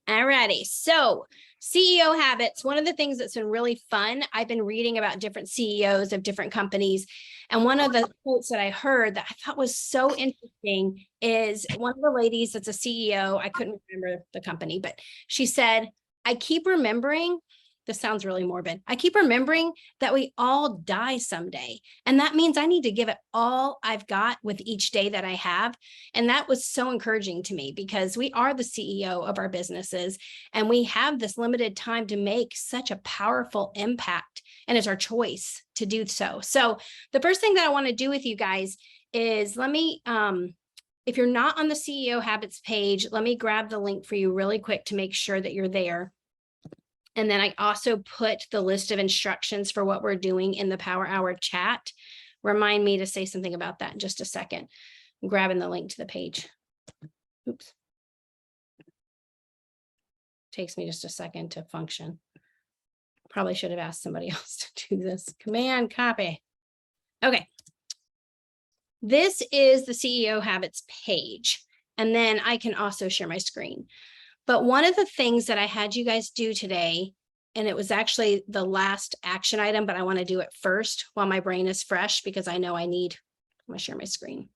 Alrighty, so CEO habits. One of the things that's been really fun, I've been reading about different CEOs of different companies. And one of the quotes that I heard that I thought was so interesting is one of the ladies that's a CEO, I couldn't remember the company, but she said, I keep remembering, this sounds really morbid. I keep remembering that we all die someday. And that means I need to give it all I've got with each day that I have. And that was so encouraging to me because we are the CEO of our businesses and we have this limited time to make such a powerful impact. And it's our choice to do so. So the first thing that I want to do with you guys is if you're not on the CEO habits page, let me grab the link for you really quick to make sure that you're there. And then I also put the list of instructions for what we're doing in the Power Hour chat. Remind me to say something about that in just a second. I'm grabbing the link to the page. Oops. Takes me just a second to function. Probably should have asked somebody else to do this. Command copy. Okay. This is the CEO habits page. And then I can also share my screen. But one of the things that I had you guys do today, and it was actually the last action item, but I want to do it first while my brain is fresh because I know I'm going to share my screen.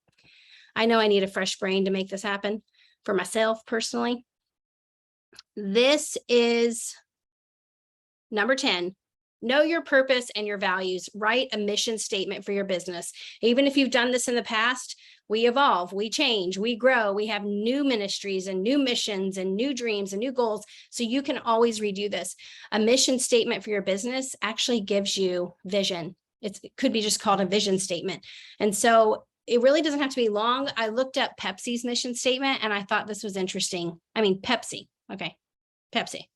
I know I need a fresh brain to make this happen for myself personally. This is number 10. Know your purpose and your values. Write a mission statement for your business. Even if you've done this in the past, we evolve, we change, we grow, we have new ministries and new missions and new dreams and new goals. So you can always redo this. A mission statement for your business actually gives you vision. It could be just called a vision statement. And so it really doesn't have to be long. I looked up Pepsi's mission statement and I thought this was interesting. I mean, Pepsi. Okay. Pepsi.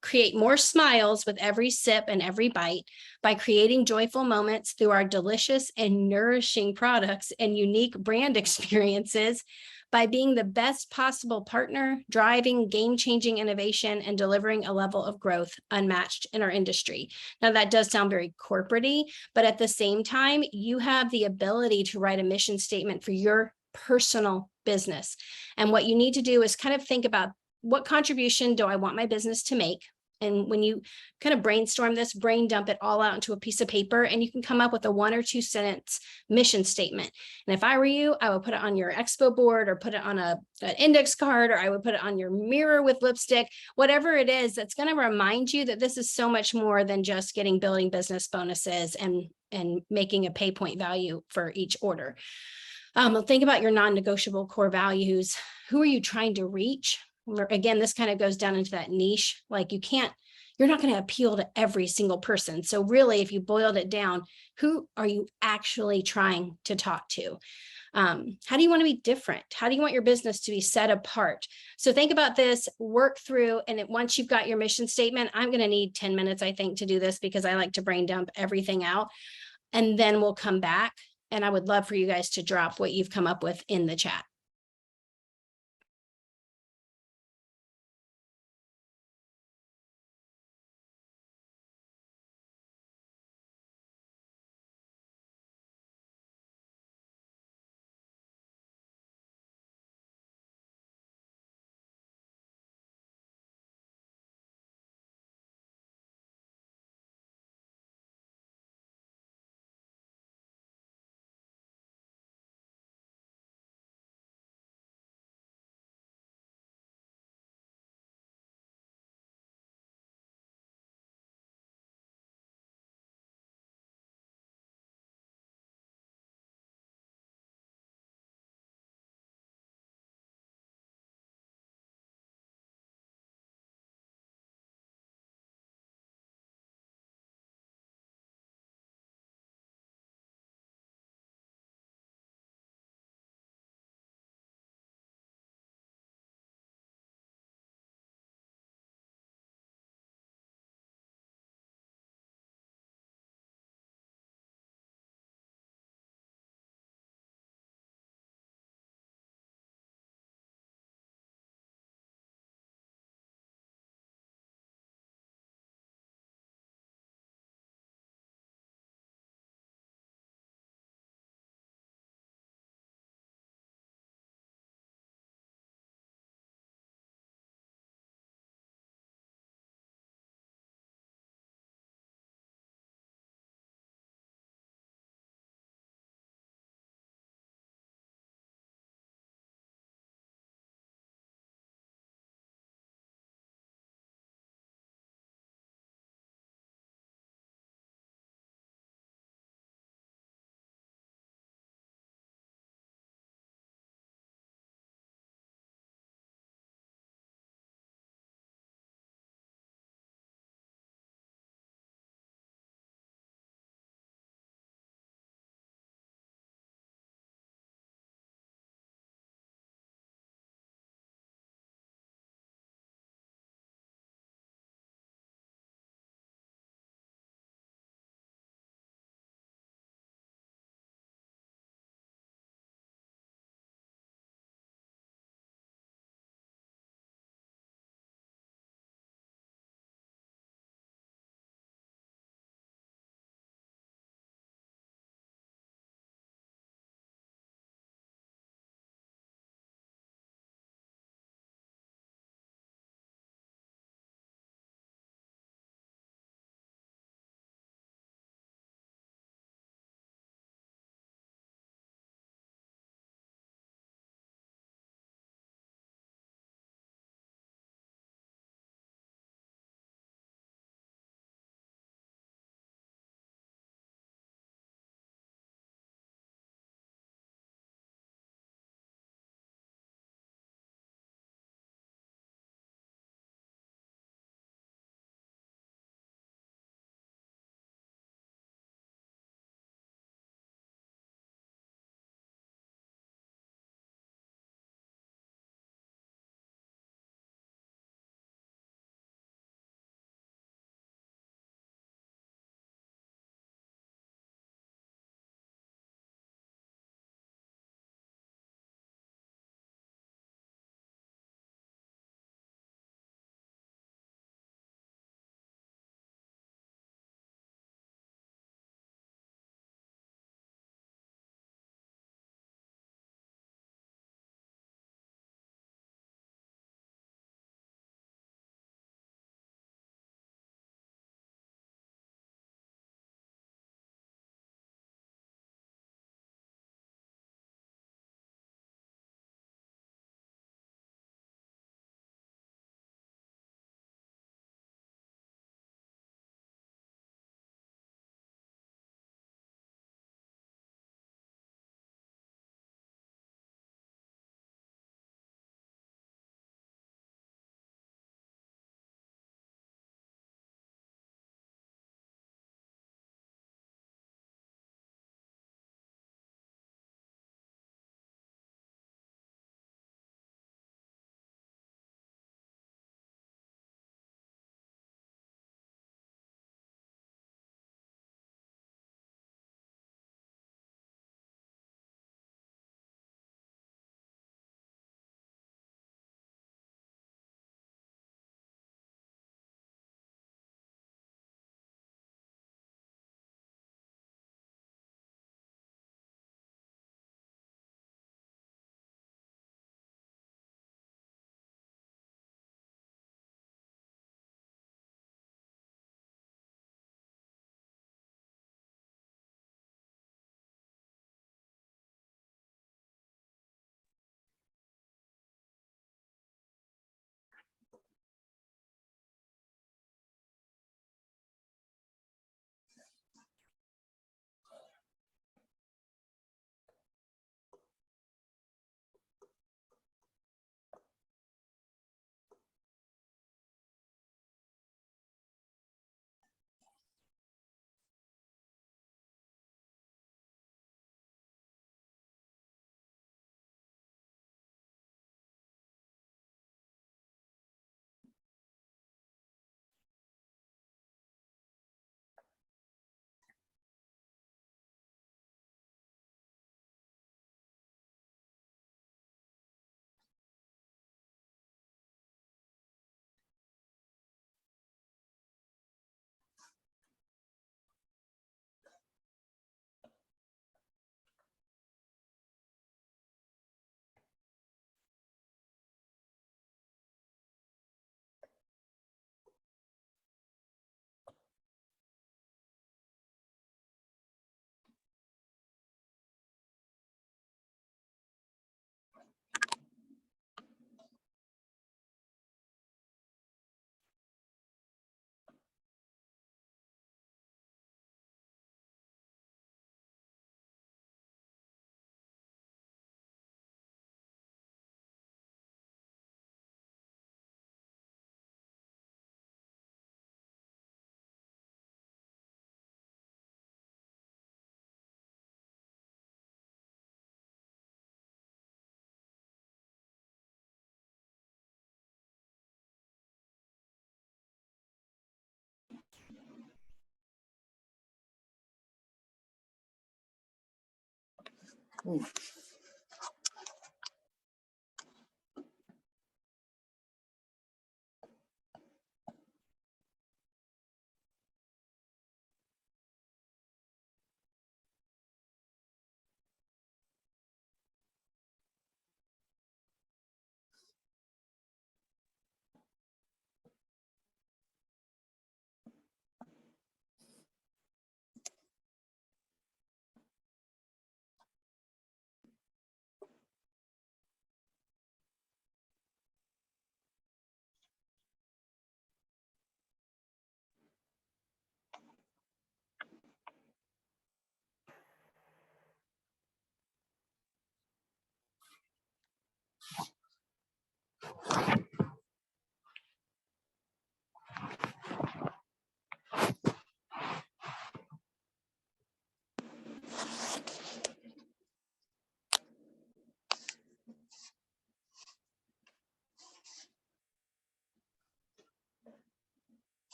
Create more smiles with every sip and every bite by creating joyful moments through our delicious and nourishing products and unique brand experiences, by being the best possible partner, driving game-changing innovation and delivering a level of growth unmatched in our industry. Now that does sound very corporate-y, but at the same time, you have the ability to write a mission statement for your personal business. And what you need to do is kind of think about, what contribution do I want my business to make? And when you kind of brainstorm this, brain dump it all out into a piece of paper, and you can come up with a 1 or 2 sentence mission statement. And if I were you, I would put it on your expo board or put it on an index card, or I would put it on your mirror with lipstick, whatever it is that's going to remind you that this is so much more than just getting building business bonuses and making a pay point value for each order. Think about your non-negotiable core values. Who are you trying to reach? Again, this kind of goes down into that niche. Like you're not going to appeal to every single person. So really, if you boiled it down, who are you actually trying to talk to? How do you want to be different? How do you want your business to be set apart? So think about this, work through, and once you've got your mission statement, I'm going to need 10 minutes, I think, to do this because I like to brain dump everything out. And then we'll come back. And I would love for you guys to drop what you've come up with in the chat.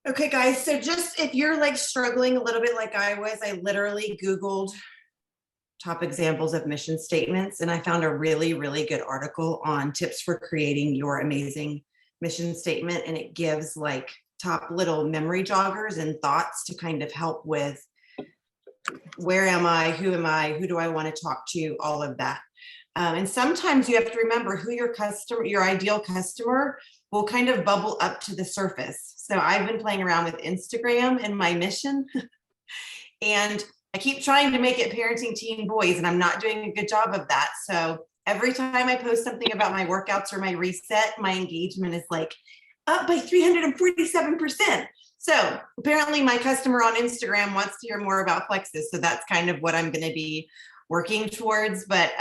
Okay, guys, so just if you're like struggling a little bit like I was, I literally Googled top examples of mission statements, and I found a really, really good article on tips for creating your amazing mission statement. And it gives like top little memory joggers and thoughts to kind of help with where am I, who do I want to talk to, all of that. And sometimes you have to remember who your ideal customer will kind of bubble up to the surface. So I've been playing around with Instagram and my mission, and I keep trying to make it parenting teen boys, and I'm not doing a good job of that. So every time I post something about my workouts or my reset, my engagement is like up by 347%. So apparently my customer on Instagram wants to hear more about Plexus. So that's kind of what I'm going to be working towards. But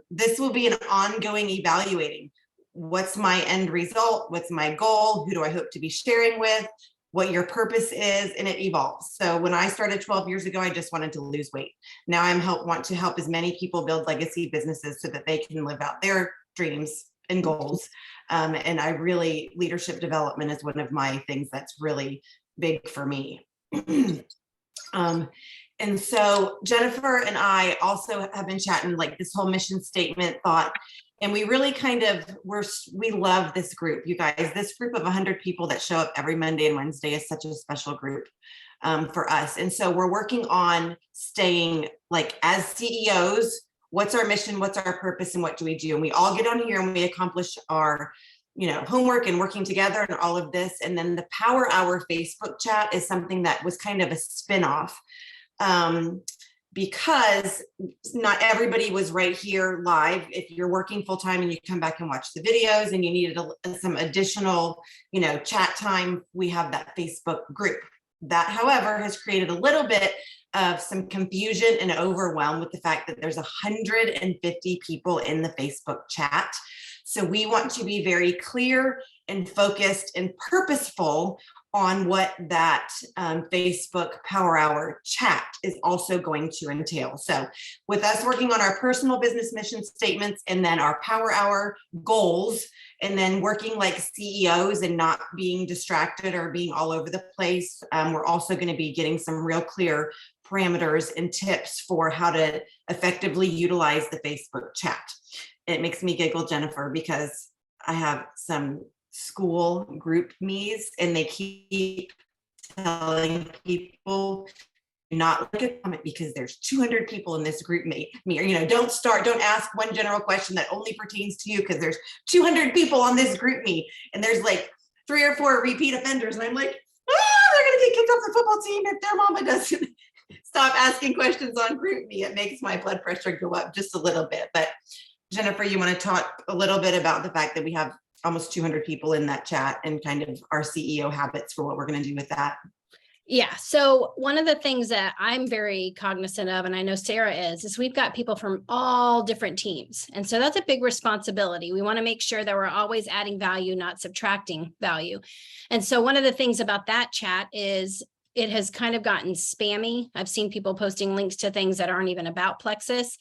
this will be an ongoing evaluating. What's my end result? What's my goal? Who do I hope to be sharing with? What your purpose is, and it evolves. So when I started 12 years ago, I just wanted to lose weight. Now want to help as many people build legacy businesses so that they can live out their dreams and goals. And leadership development is one of my things that's really big for me. And so Jennifer and I also have been chatting like this whole mission statement thought. And we really we love this group, you guys. This group of 100 people that show up every Monday and Wednesday is such a special group for us. And so we're working on staying like as CEOs, what's our mission, what's our purpose, and what do we do? And we all get on here and we accomplish our homework and working together and all of this. And then the Power Hour Facebook chat is something that was kind of a spin-off. Because not everybody was right here live. If you're working full time and you come back and watch the videos and you needed some additional, chat time, we have that Facebook group. That, however, has created a little bit of some confusion and overwhelm with the fact that there's 150 people in the Facebook chat. So we want to be very clear and focused and purposeful on what that Facebook Power Hour chat is also going to entail. So with us working on our personal business mission statements and then our Power Hour goals, and then working like CEOs and not being distracted or being all over the place, we're also going to be getting some real clear parameters and tips for how to effectively utilize the Facebook chat. It makes me giggle, Jennifer, because I have some school group me's and they keep telling people not look at a comment because there's 200 people in this group me, or don't ask one general question that only pertains to you because there's 200 people on this group me, and there's like 3 or 4 repeat offenders, and I'm like, they're gonna get kicked off the football team if their mama doesn't stop asking questions on group me. It makes my blood pressure go up just a little bit. But Jennifer, you want to talk a little bit about the fact that we have almost 200 people in that chat and kind of our CEO habits for what we're going to do with that? Yeah. So one of the things that I'm very cognizant of, and I know Sarah is we've got people from all different teams. And so that's a big responsibility. We want to make sure that we're always adding value, not subtracting value. And so one of the things about that chat is it has kind of gotten spammy. I've seen people posting links to things that aren't even about Plexus.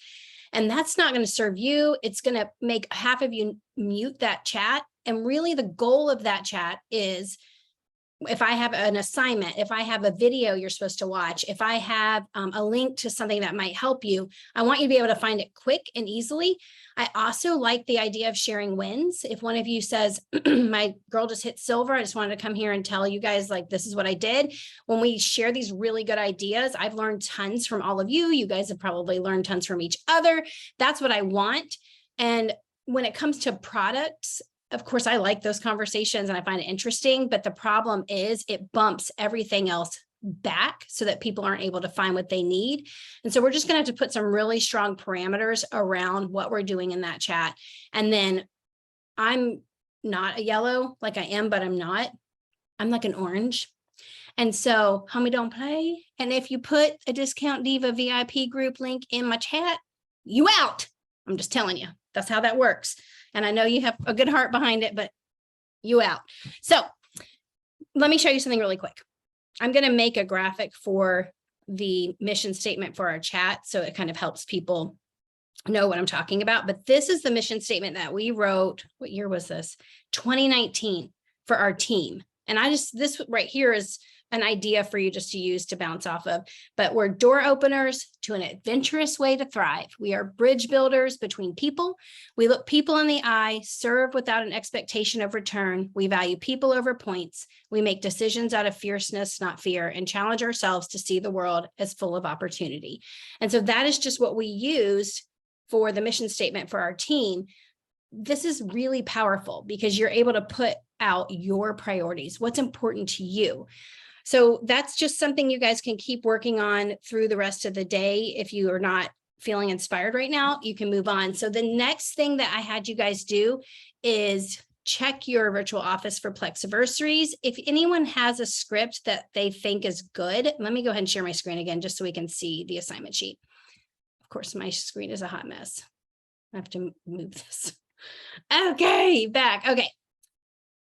And that's not going to serve you. It's going to make half of you mute that chat. And really the goal of that chat is if I have an assignment, if I have a video you're supposed to watch, if I have a link to something that might help you, I want you to be able to find it quick and easily. I also like the idea of sharing wins. If one of you says, my girl just hit silver, I just wanted to come here and tell you guys, like, this is what I did. When we share these really good ideas, I've learned tons from all of you. You guys have probably learned tons from each other. That's what I want. And when it comes to products, of course, I like those conversations and I find it interesting, but the problem is it bumps everything else back so that people aren't able to find what they need. And so we're just going to have to put some really strong parameters around what we're doing in that chat. And then I'm not a yellow like I am, but I'm not. I'm like an orange. And so homie, don't play. And if you put a Discount Diva VIP group link in my chat, you out. I'm just telling you, that's how that works. And I know you have a good heart behind it, but you out. So let me show you something really quick. I'm going to make a graphic for the mission statement for our chat, so it kind of helps people know what I'm talking about. But this is the mission statement that we wrote. What year was this? 2019 for our team. And this right here is an idea for you just to use to bounce off of, but we're door openers to an adventurous way to thrive. We are bridge builders between people. We look people in the eye, serve without an expectation of return. We value people over points. We make decisions out of fierceness, not fear, and challenge ourselves to see the world as full of opportunity. And so that is just what we used for the mission statement for our team. This is really powerful because you're able to put out your priorities, what's important to you. So that's just something you guys can keep working on through the rest of the day. If you are not feeling inspired right now, you can move on. So the next thing that I had you guys do is check your virtual office for Plexiversaries. If anyone has a script that they think is good, let me go ahead and share my screen again, just so we can see the assignment sheet. Of course, my screen is a hot mess. I have to move this. Okay, back. Okay.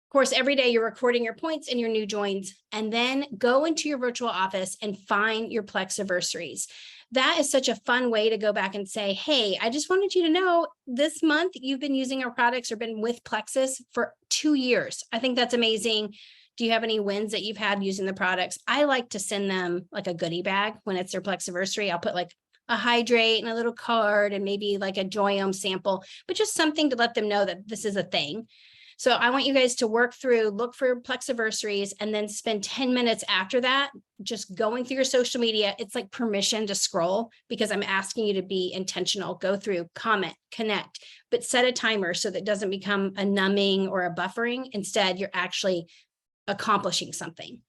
Of course, every day you're recording your points and your new joins, and then go into your virtual office and find your Plexiversaries. That is such a fun way to go back and say, hey, I just wanted you to know this month you've been using our products or been with Plexus for 2 years. I think that's amazing. Do you have any wins that you've had using the products? I like to send them like a goodie bag when it's their Plexiversary. I'll put like a hydrate and a little card and maybe like a Joyome sample, but just something to let them know that this is a thing. So I want you guys to work through, look for Plexiversaries, and then spend 10 minutes after that, just going through your social media. It's like permission to scroll because I'm asking you to be intentional, go through, comment, connect, but set a timer so that it doesn't become a numbing or a buffering. Instead, you're actually accomplishing something.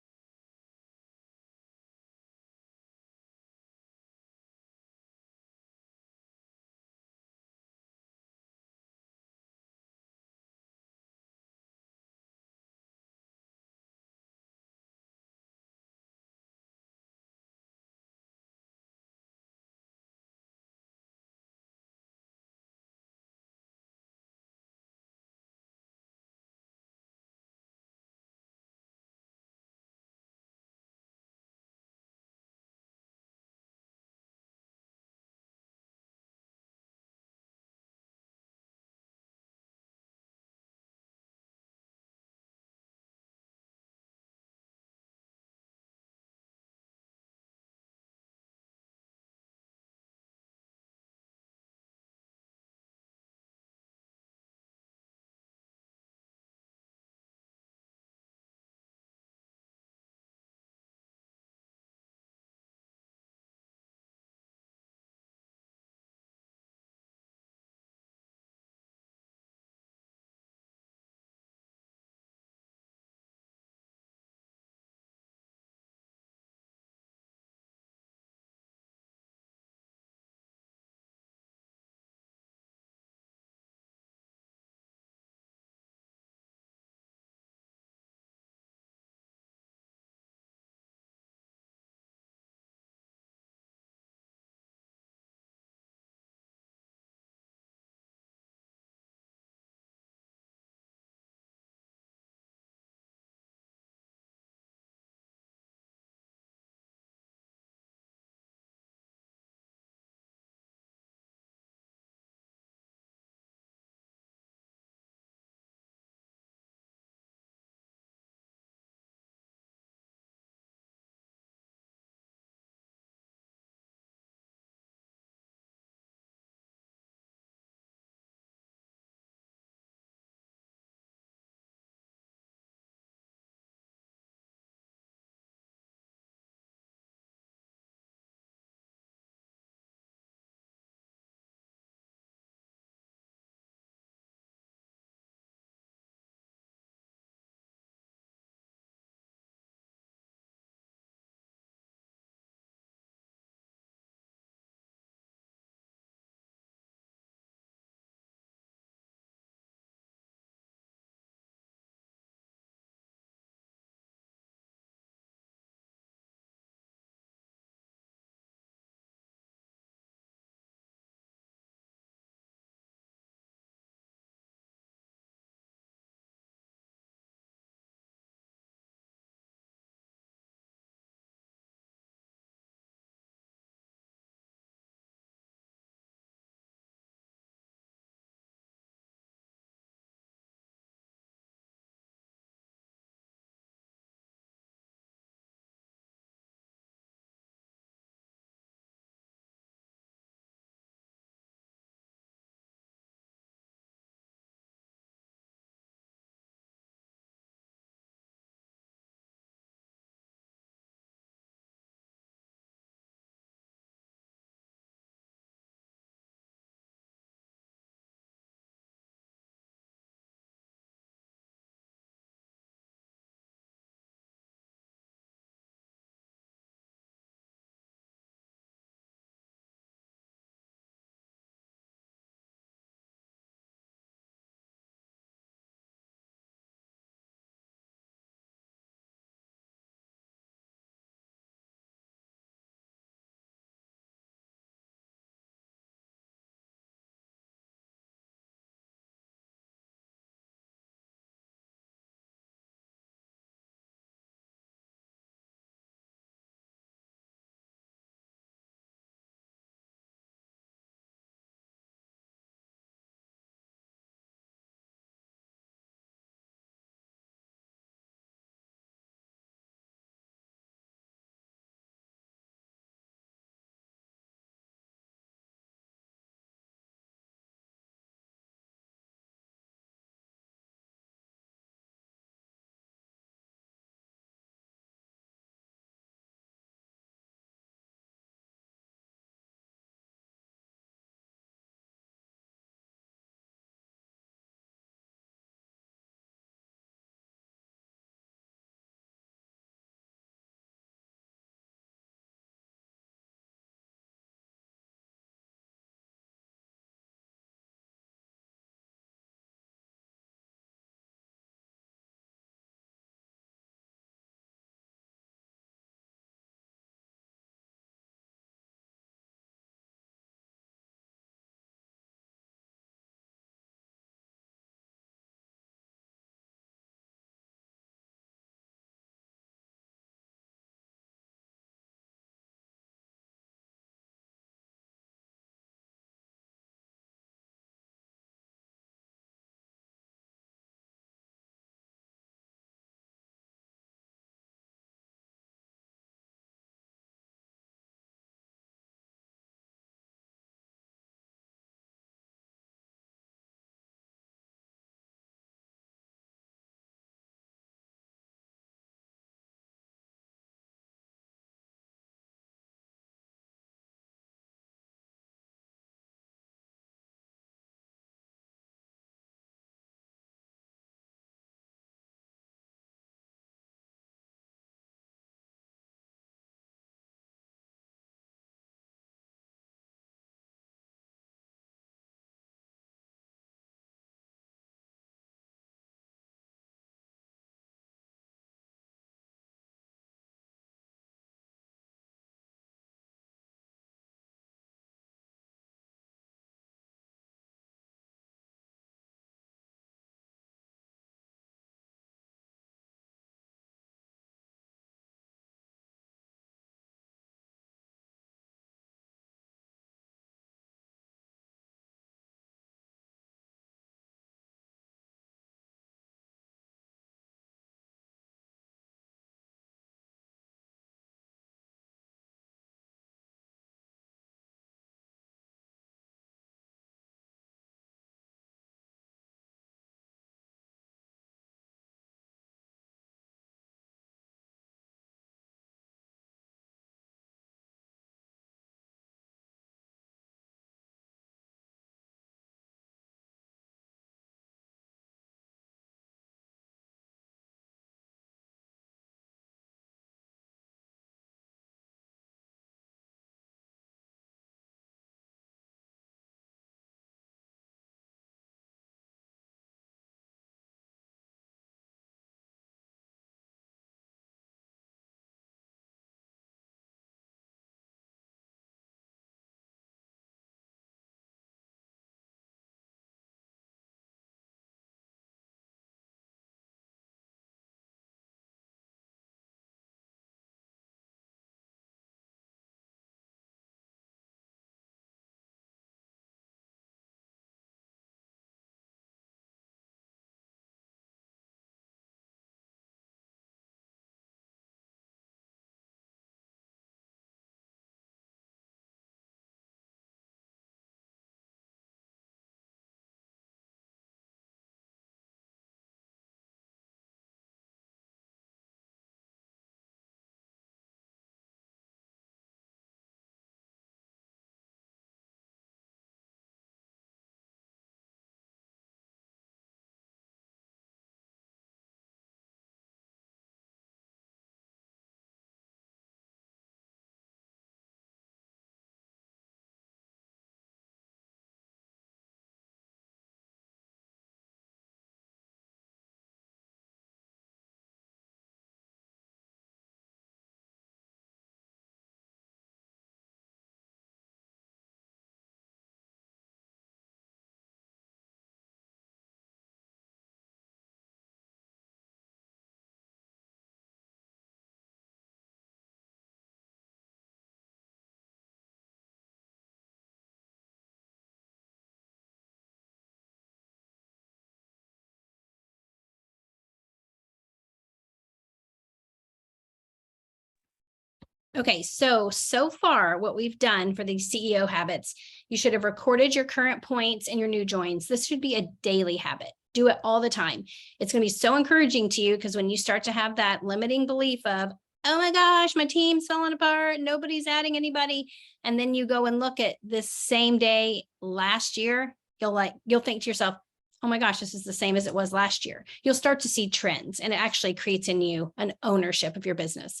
Okay, so far what we've done for these CEO habits, you should have recorded your current points and your new joins. This should be a daily habit. Do it all the time. It's going to be so encouraging to you because when you start to have that limiting belief of, oh my gosh, my team's falling apart, nobody's adding anybody, and then you go and look at this same day last year, you'll think to yourself, oh my gosh, this is the same as it was last year. You'll start to see trends, and it actually creates in you an ownership of your business.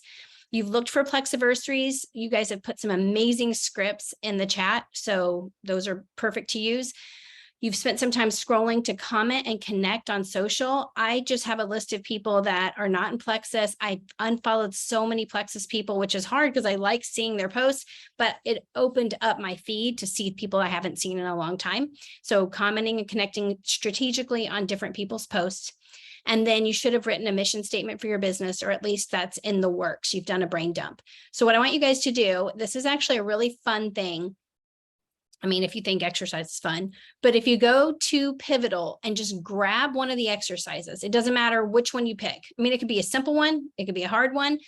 You've looked for Plexiversaries. You guys have put some amazing scripts in the chat, so those are perfect to use. You've spent some time scrolling to comment and connect on social. I just have a list of people that are not in Plexus. I unfollowed so many Plexus people, which is hard because I like seeing their posts, but it opened up my feed to see people I haven't seen in a long time. So commenting and connecting strategically on different people's posts. And then you should have written a mission statement for your business, or at least that's in the works. You've done a brain dump. So what I want you guys to do, this is actually a really fun thing. I mean, if you think exercise is fun, but if you go to Pivotal and just grab one of the exercises, it doesn't matter which one you pick. I mean, it could be a simple one, it could be a hard one.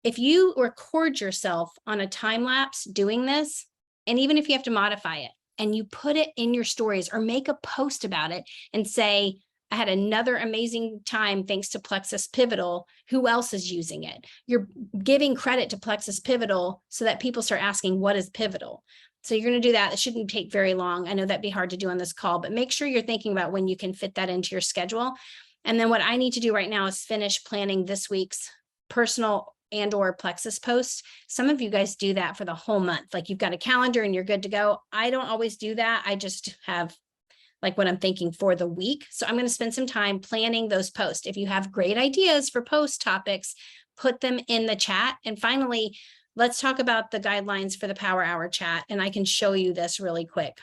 If you record yourself on a time lapse doing this, and even if you have to modify it and you put it in your stories or make a post about it and say, I had another amazing time thanks to Plexus Pivotal. Who else is using it? You're giving credit to Plexus Pivotal so that people start asking, what is Pivotal? So you're going to do that. It shouldn't take very long. I know that'd be hard to do on this call, but make sure you're thinking about when you can fit that into your schedule. And then what I need to do right now is finish planning this week's personal and or Plexus posts. Some of you guys do that for the whole month. Like you've got a calendar and you're good to go. I don't always do that. I just have like what I'm thinking for the week. So I'm going to spend some time planning those posts. If you have great ideas for post topics, put them in the chat. And finally, let's talk about the guidelines for the Power Hour chat. And I can show you this really quick.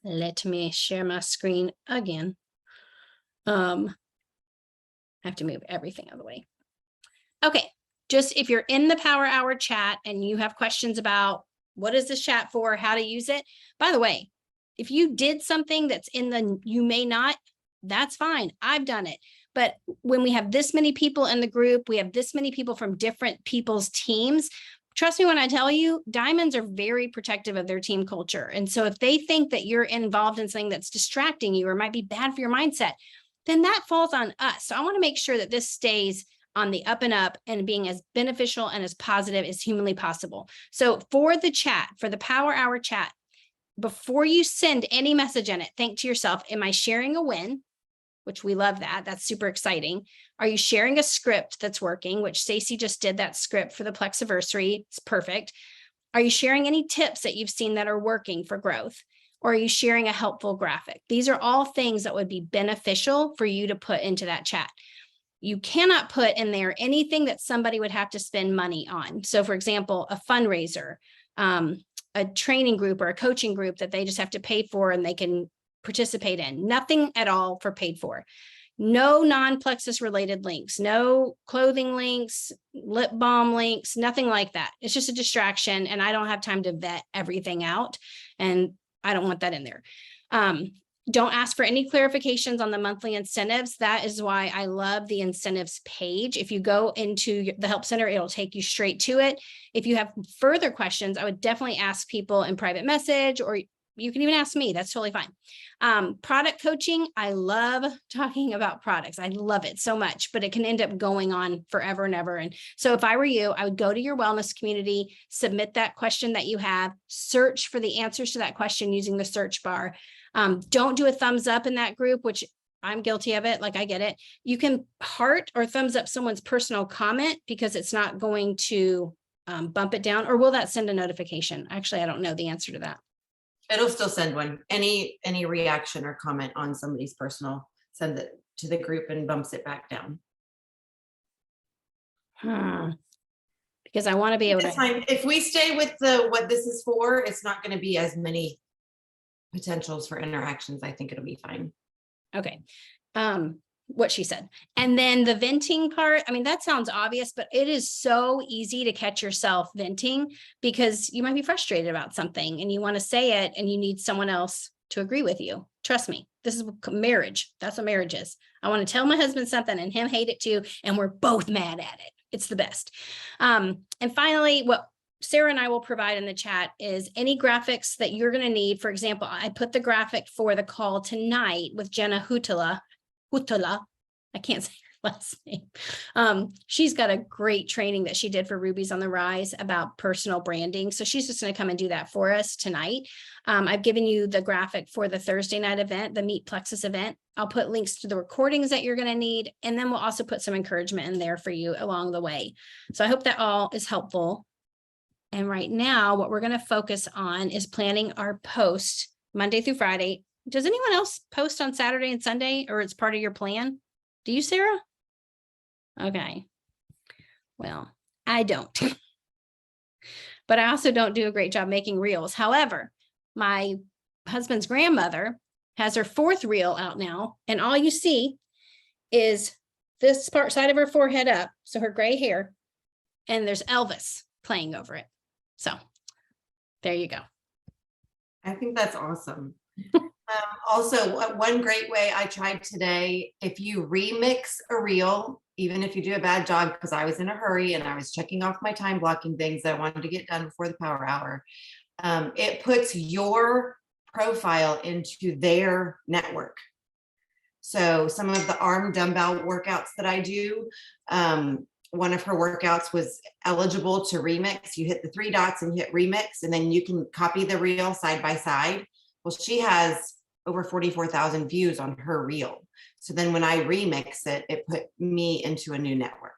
Let me share my screen again. I have to move everything out of the way. Okay, just if you're in the Power Hour chat and you have questions about what is this chat for, how to use it. By the way, if you did something that's in the you may not, that's fine. I've done it. But when we have this many people in the group, we have this many people from different people's teams. Trust me when I tell you, diamonds are very protective of their team culture. And so if they think that you're involved in something that's distracting you or might be bad for your mindset, then that falls on us. So I want to make sure that this stays on the up and up and being as beneficial and as positive as humanly possible. So for the chat, for the Power Hour chat, before you send any message in it, think to yourself, am I sharing a win? Which we love that. That's super exciting. Are you sharing a script that's working, which Stacey just did that script for the Plexiversary? It's perfect. Are you sharing any tips that you've seen that are working for growth? Or are you sharing a helpful graphic? These are all things that would be beneficial for you to put into that chat. You cannot put in there anything that somebody would have to spend money on. So for example, a fundraiser, a training group or a coaching group that they just have to pay for and they can participate in. Nothing at all for paid for. No non-Plexus related links, no clothing links, lip balm links, nothing like that. It's just a distraction and I don't have time to vet everything out and I don't want that in there. Don't ask for any clarifications on the monthly incentives. That is why I love the incentives page. If you go into the Help Center, it'll take you straight to it. If you have further questions, I would definitely ask people in private message, or you can even ask me. That's totally fine. Product coaching. I love talking about products. I love it so much, but it can end up going on forever and ever. And so if I were you, I would go to your wellness community, submit that question that you have, search for the answers to that question using the search bar. Don't do a thumbs up in that group, which I'm guilty of it. Like I get it. You can heart or thumbs up someone's personal comment because it's not going to bump it down. Or will that send a notification? Actually, I don't know the answer to that. It'll still send one. Any reaction or comment on somebody's personal, send it to the group and bumps it back down. Because I want to be able That's to. fine. If we stay with the what this is for, it's not going to be as many potentials for interactions. I think it'll be fine. Okay. What she said. And then the venting part, I mean, that sounds obvious, but it is so easy to catch yourself venting because you might be frustrated about something and you want to say it and you need someone else to agree with you. Trust me, this is marriage. That's what marriage is. I want to tell my husband something and him hate it too. And we're both mad at it. it's the best. And finally, what Sarah and I will provide in the chat is any graphics that you're going to need. For example, I put the graphic for the call tonight with Jenna Hutala. I can't say her last name. She's got a great training that she did for Rubies on the Rise about personal branding. So she's just going to come and do that for us tonight. I've given you the graphic for the Thursday night event, the Meet Plexus event. I'll put links to the recordings that you're going to need. And then we'll also put some encouragement in there for you along the way. So I hope that all is helpful. And right now, what we're going to focus on is planning our post Monday through Friday. Does anyone else post on Saturday and Sunday, or it's part of your plan? Do you, Sarah? Okay. Well, I don't. But I also don't do a great job making reels. However, my husband's grandmother has her 4th reel out now, and all you see is this side of her forehead up, so her gray hair, and there's Elvis playing over it. So there you go. I think that's awesome. Also, one great way I tried today, if you remix a reel, even if you do a bad job, because I was in a hurry and I was checking off my time blocking things that I wanted to get done before the power hour, it puts your profile into their network. So some of the arm dumbbell workouts that I do, one of her workouts was eligible to remix. You hit the 3 dots and hit remix, and then you can copy the reel side by side. Well, she has over 44,000 views on her reel. So then when I remix it, it put me into a new network.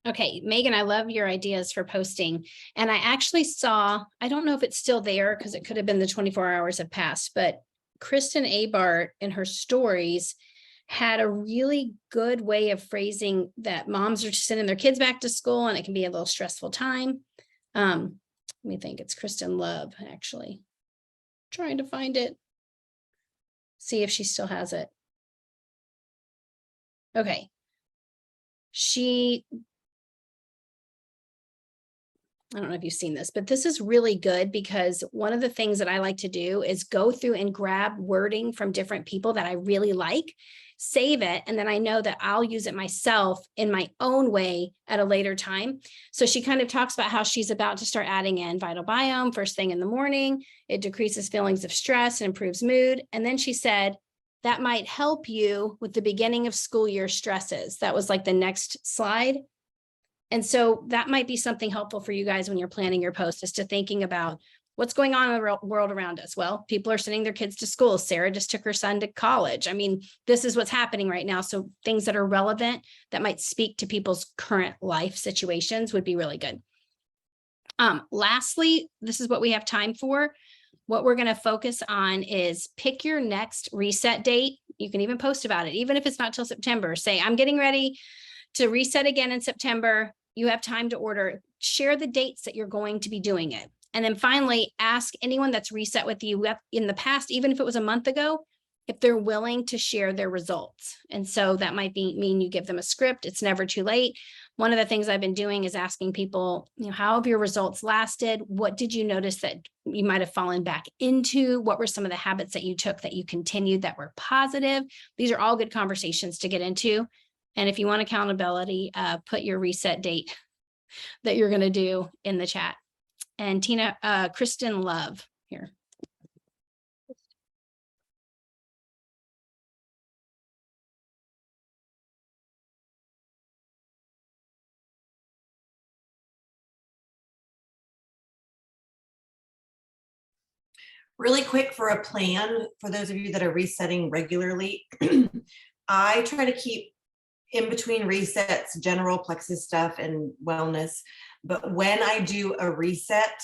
Okay, Megan, I love your ideas for posting. And I actually saw, I don't know if it's still there because it could have been the 24 hours have passed, but Kristen Abart in her stories had a really good way of phrasing that moms are sending their kids back to school and it can be a little stressful time. Let me think, it's Kristen Love, actually. Trying to find it. See if she still has it. Okay. I don't know if you've seen this, but this is really good because one of the things that I like to do is go through and grab wording from different people that I really like, save it, and then I know that I'll use it myself in my own way at a later time. So she kind of talks about how she's about to start adding in Vital Biome first thing in the morning. It decreases feelings of stress and improves mood. And then she said, that might help you with the beginning of school year stresses. That was like the next slide. And so that might be something helpful for you guys when you're planning your post, is to thinking about what's going on in the world around us. Well, people are sending their kids to school. Sarah just took her son to college. I mean, this is what's happening right now. So things that are relevant that might speak to people's current life situations would be really good. Lastly, this is what we have time for. What we're going to focus on is pick your next reset date. You can even post about it, even if it's not till September. Say, I'm getting ready to reset again in September. You have time to order. Share the dates that you're going to be doing it. And then finally, ask anyone that's reset with you in the past, even if it was a month ago, if they're willing to share their results. And so that might mean you give them a script. It's never too late. One of the things I've been doing is asking people, how have your results lasted? What did you notice that you might have fallen back into? What were some of the habits that you took that you continued that were positive? These are all good conversations to get into. And if you want accountability, put your reset date that you're going to do in the chat. And Tina, Kristen Love here. Really quick for a plan, for those of you that are resetting regularly, I try to keep in between resets, general plexus stuff and wellness. But when I do a reset,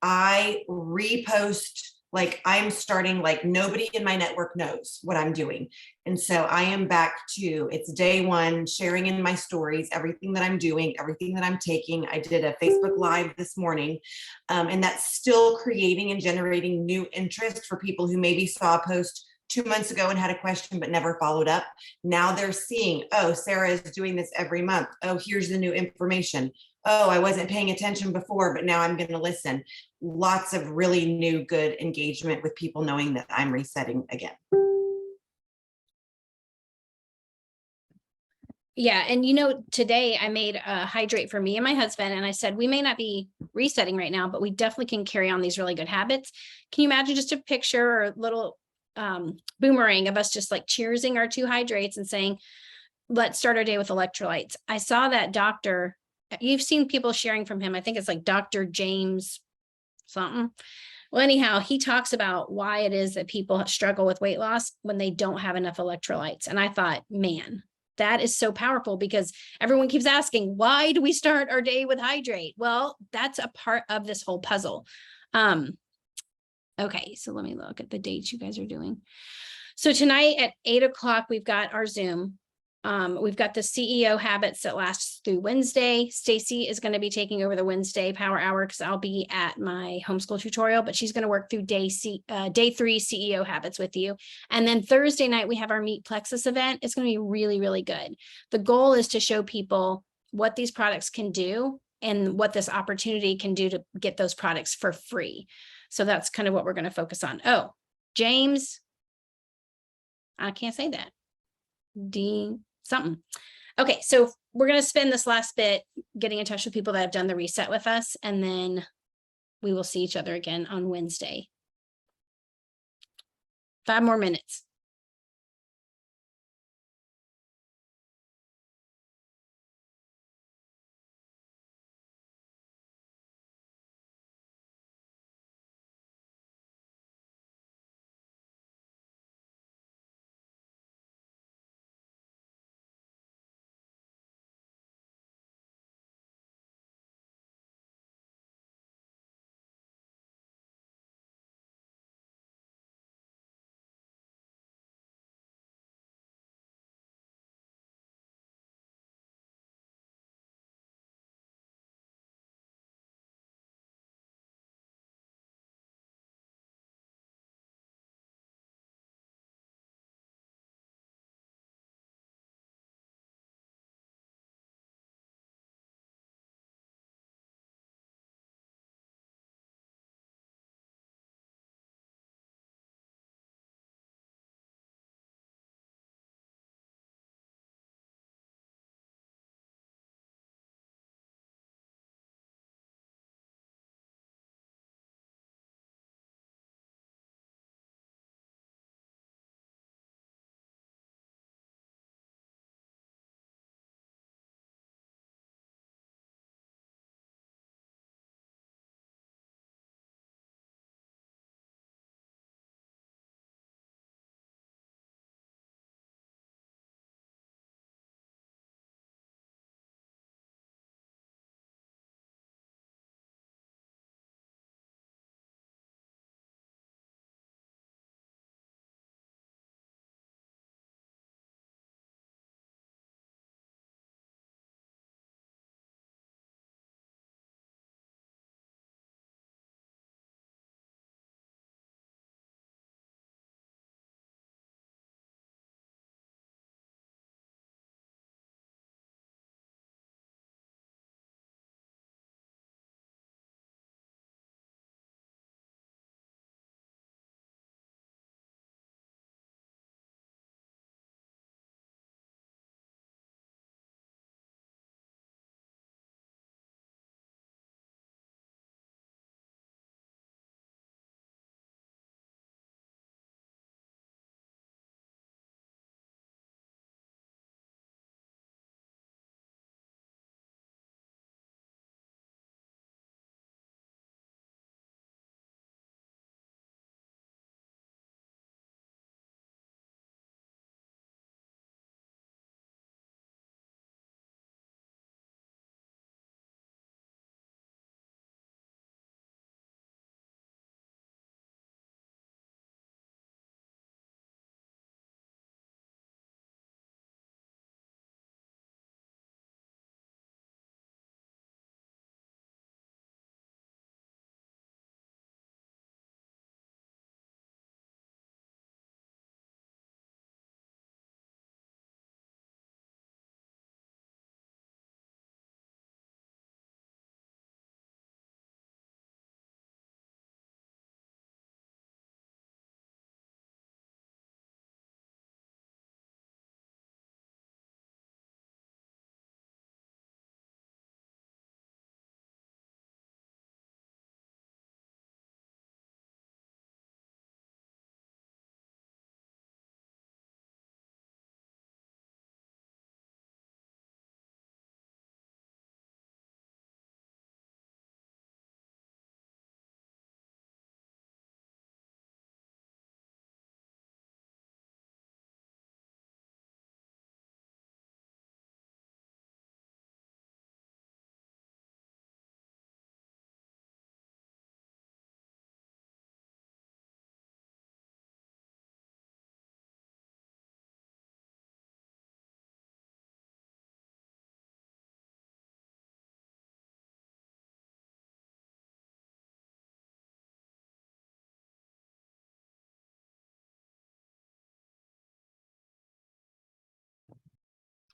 I repost, like I'm starting, like nobody in my network knows what I'm doing. And so I am back to, it's day one, sharing in my stories, everything that I'm doing, everything that I'm taking. I did a Facebook Live this morning, and that's still creating and generating new interest for people who maybe saw a post 2 months ago and had a question but never followed up. Now they're seeing, oh, Sarah is doing this every month. Oh, here's the new information. Oh, I wasn't paying attention before, but now I'm going to listen. Lots of really new, good engagement with people knowing that I'm resetting again. Yeah. And today I made a hydrate for me and my husband, and I said, we may not be resetting right now, but we definitely can carry on these really good habits. Can you imagine just a picture or a little boomerang of us just like cheersing our 2 hydrates and saying, let's start our day with electrolytes. I saw that doctor, you've seen people sharing from him. I think it's like Dr. James something. Well, anyhow, he talks about why it is that people struggle with weight loss when they don't have enough electrolytes. And I thought, man, that is so powerful, because everyone keeps asking, why do we start our day with hydrate? Well, that's a part of this whole puzzle. Okay, so let me look at the dates you guys are doing. So tonight at 8 o'clock, we've got our Zoom. We've got the CEO habits that lasts through Wednesday. Stacy is going to be taking over the Wednesday power hour because I'll be at my homeschool tutorial, but she's going to work through day 3 CEO habits with you. And then Thursday night, we have our Meet Plexus event. It's going to be really, really good. The goal is to show people what these products can do and what this opportunity can do to get those products for free. So that's kind of what we're going to focus on. Oh, James, I can't say that. Dean something. Okay, so we're going to spend this last bit getting in touch with people that have done the reset with us, and then we will see each other again on Wednesday. 5 more minutes.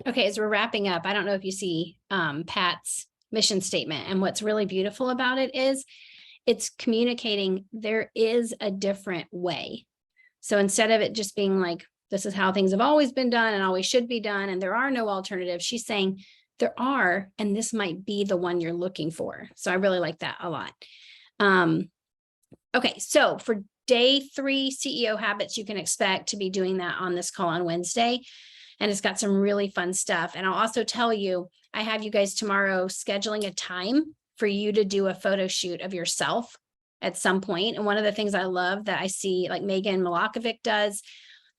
Okay, as we're wrapping up, I don't know if you see Pat's mission statement, and what's really beautiful about it is it's communicating there is a different way. So instead of it just being like, this is how things have always been done and always should be done, and there are no alternatives, she's saying there are, and this might be the one you're looking for. So I really like that a lot. Okay, so for day 3 CEO habits, you can expect to be doing that on this call on Wednesday. And it's got some really fun stuff. And I'll also tell you, I have you guys tomorrow scheduling a time for you to do a photo shoot of yourself at some point. And one of the things I love that I see like Megan Milakovic does,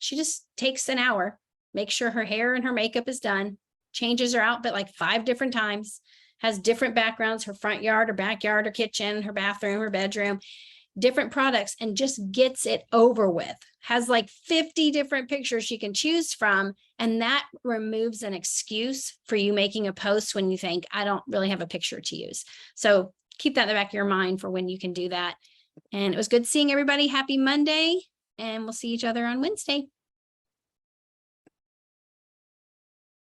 she just takes an hour, makes sure her hair and her makeup is done, changes her outfit like 5 different times, has different backgrounds, her front yard, her backyard, her kitchen, her bathroom, her bedroom, different products, and just gets it over with. Has like 50 different pictures she can choose from. And that removes an excuse for you making a post when you think, I don't really have a picture to use. So keep that in the back of your mind for when you can do that. And it was good seeing everybody. Happy Monday, and we'll see each other on Wednesday.